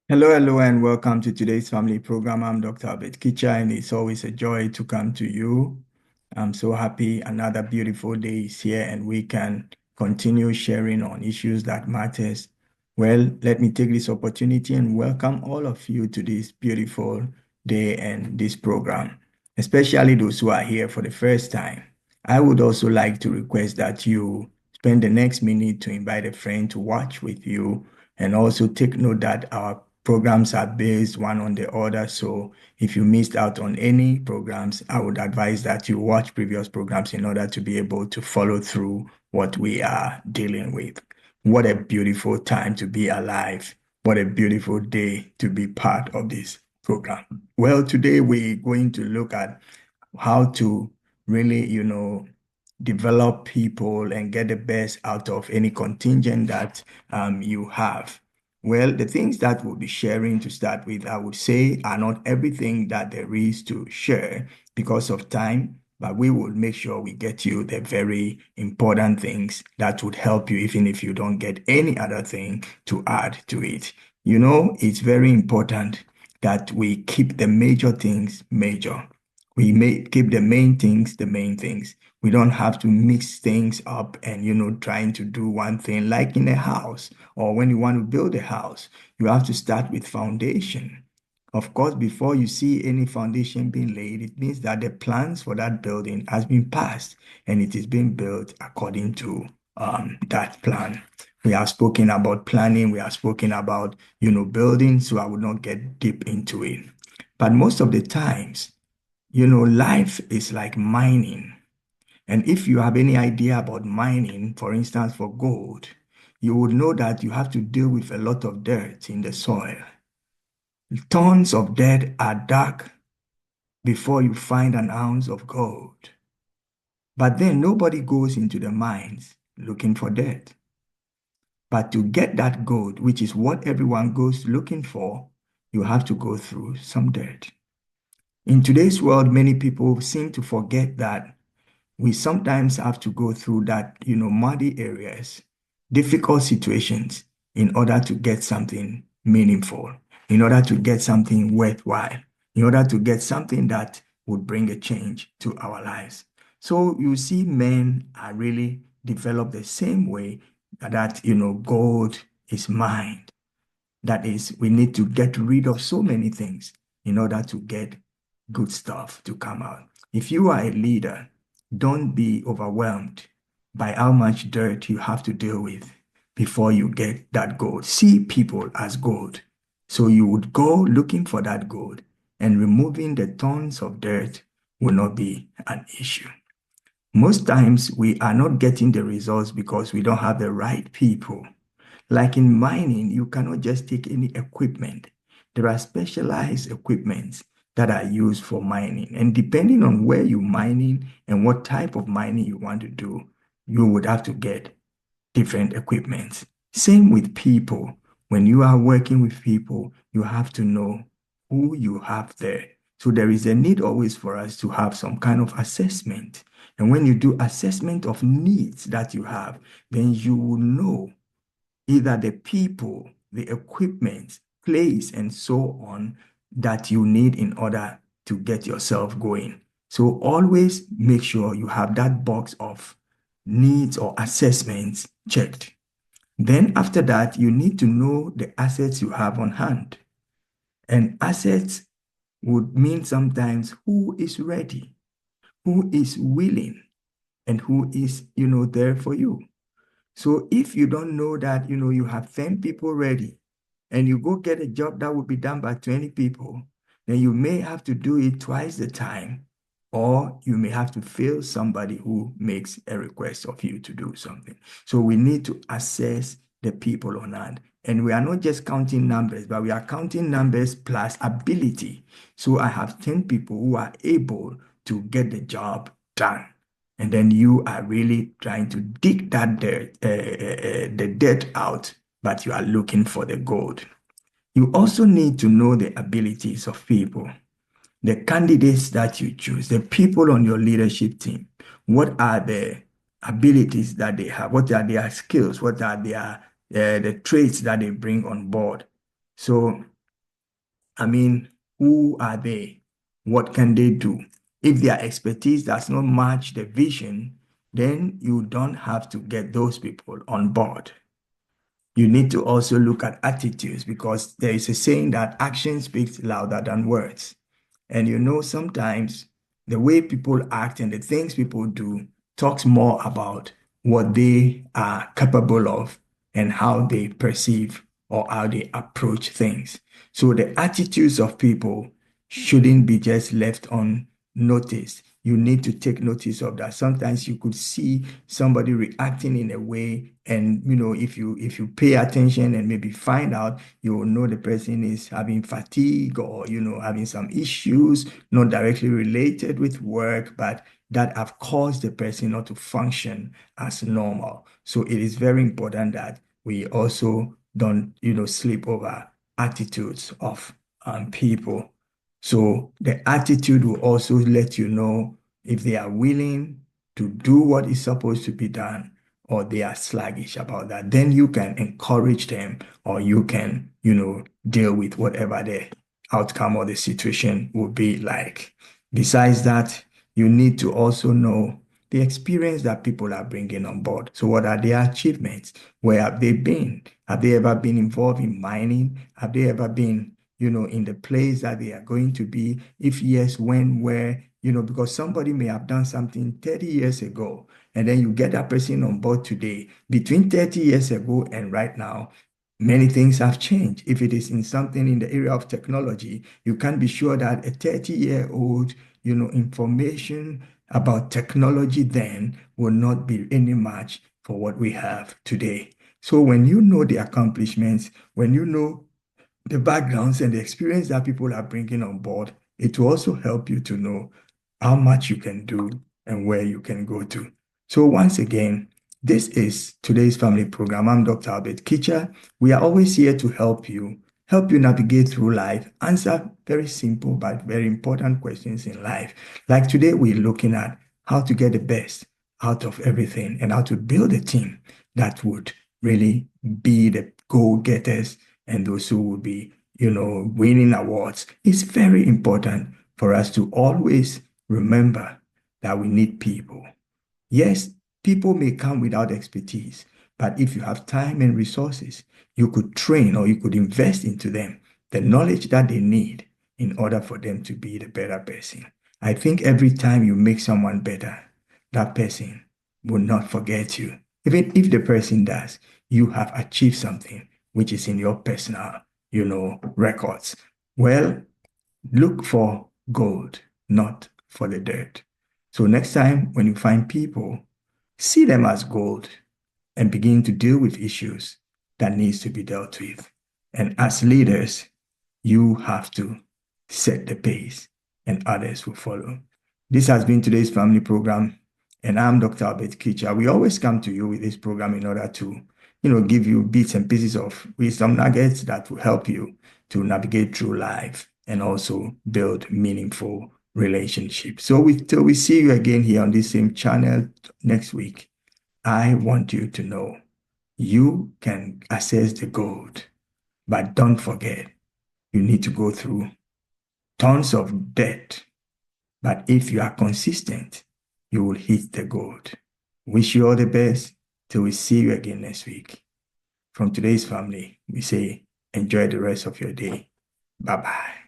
Hello, and welcome to today's family program. I'm Dr. Kitcher, and it's always a joy to come to you. I'm so happy another beautiful day is here, and we can continue sharing on issues that matters. Well, let me take this opportunity and welcome all of you to this beautiful day and this program, especially those who are here for the first time. I would also like to request that you spend the next minute to invite a friend to watch with you, and also take note that our programs are based one on the other. So if you missed out on any programs, I would advise that you watch previous programs in order to be able to follow through what we are dealing with. What a beautiful time to be alive. What a beautiful day to be part of this program. Well, today we're going to look at how to really, develop people and get the best out of any contingent that you have. Well, the things that we'll be sharing to start with, I would say, are not everything that there is to share because of time, but we will make sure we get you the very important things that would help you, even if you don't get any other thing to add to it. It's very important that we keep the major things major. We may keep the main things the main things. We don't have to mix things up and, trying to do one thing like in a house or when you want to build a house, you have to start with foundation. Of course, before you see any foundation being laid, it means that the plans for that building has been passed and it is being built according to that plan. We have spoken about planning, we have spoken about, building, so I will not get deep into it. But most of the times, life is like mining. And if you have any idea about mining, for instance, for gold, you would know that you have to deal with a lot of dirt in the soil. Tons of dirt are dug before you find an ounce of gold. But then nobody goes into the mines looking for dirt. But to get that gold, which is what everyone goes looking for, you have to go through some dirt. In today's world, many people seem to forget that we sometimes have to go through that, muddy areas, difficult situations in order to get something meaningful, in order to get something worthwhile, in order to get something that would bring a change to our lives. So you see, men are really developed the same way that, gold is mined. That is, we need to get rid of so many things in order to get good stuff to come out. If you are a leader, don't be overwhelmed by how much dirt you have to deal with before you get that gold. See people as gold. So you would go looking for that gold, and removing the tons of dirt will not be an issue. Most times we are not getting the results because we don't have the right people. Like in mining, you cannot just take any equipment. There are specialized equipments that are used for mining. And depending on where you're mining and what type of mining you want to do, you would have to get different equipments. Same with people. When you are working with people, you have to know who you have there. So there is a need always for us to have some kind of assessment. And when you do assessment of needs that you have, then you will know either the people, the equipment, place, and so on that you need in order to get yourself going. So always make sure you have that box of needs or assessments checked. Then after that, you need to know the assets you have on hand. And assets would mean sometimes who is ready, who is willing, and who is, there for you. So if you don't know that, you have 10 people ready and you go get a job that will be done by 20 people, then you may have to do it twice the time, or you may have to fail somebody who makes a request of you to do something. So we need to assess the people on hand. And we are not just counting numbers, but we are counting numbers plus ability. So I have 10 people who are able to get the job done. And then you are really trying to dig that dirt, the dirt out, but you are looking for the gold. You also need to know the abilities of people, the candidates that you choose, the people on your leadership team. What are the abilities that they have? What are their skills? What are their the traits that they bring on board? So I mean, who are they? What can they do? If their expertise does not match the vision, then you don't have to get those people on board. You need to also look at attitudes because there is a saying that action speaks louder than words. And sometimes the way people act and the things people do talks more about what they are capable of and how they perceive or how they approach things. So the attitudes of people shouldn't be just left unnoticed. You need to take notice of that. Sometimes you could see somebody reacting in a way, and if you pay attention and maybe find out, you will know the person is having fatigue or having some issues not directly related with work, but that have caused the person not to function as normal. So it is very important that we also don't sleep over attitudes of people. So the attitude will also let you know if they are willing to do what is supposed to be done or they are sluggish about that. Then you can encourage them or you can, deal with whatever the outcome or the situation will be like. Besides that, you need to also know the experience that people are bringing on board. So what are their achievements? Where have they been? Have they ever been involved in mining? Have they ever been in the place that they are going to be? If yes, when, where, because somebody may have done something 30 years ago, and then you get that person on board today. Between 30 years ago and right now, many things have changed. If it is in something in the area of technology, you can be sure that a 30-year-old, information about technology then will not be any match for what we have today. So when you know the accomplishments, when you know the backgrounds and the experience that people are bringing on board, it will also help you to know how much you can do and where you can go to. So once again, this is today's family program. I'm Dr. Albert Kitcher. We are always here to help you navigate through life, answer very simple but very important questions in life. Like today, we're looking at how to get the best out of everything and how to build a team that would really be the go-getters and those who will be, winning awards. It's very important for us to always remember that we need people. Yes, people may come without expertise, but if you have time and resources, you could train or you could invest into them the knowledge that they need in order for them to be the better person. I think every time you make someone better, that person will not forget you. Even if the person does, you have achieved something which is in your personal, records. Well, look for gold, not for the dirt. So next time when you find people, see them as gold and begin to deal with issues that needs to be dealt with. And as leaders, you have to set the pace and others will follow. This has been today's family program, and I'm Dr. Albert Kitcher. We always come to you with this program in order to, give you bits and pieces of wisdom nuggets that will help you to navigate through life and also build meaningful relationships. So till we see you again here on this same channel next week, I want you to know you can access the gold, but don't forget, you need to go through tons of debt. But if you are consistent, you will hit the gold. Wish you all the best till we see you again next week. From today's family, we say enjoy the rest of your day. Bye-bye.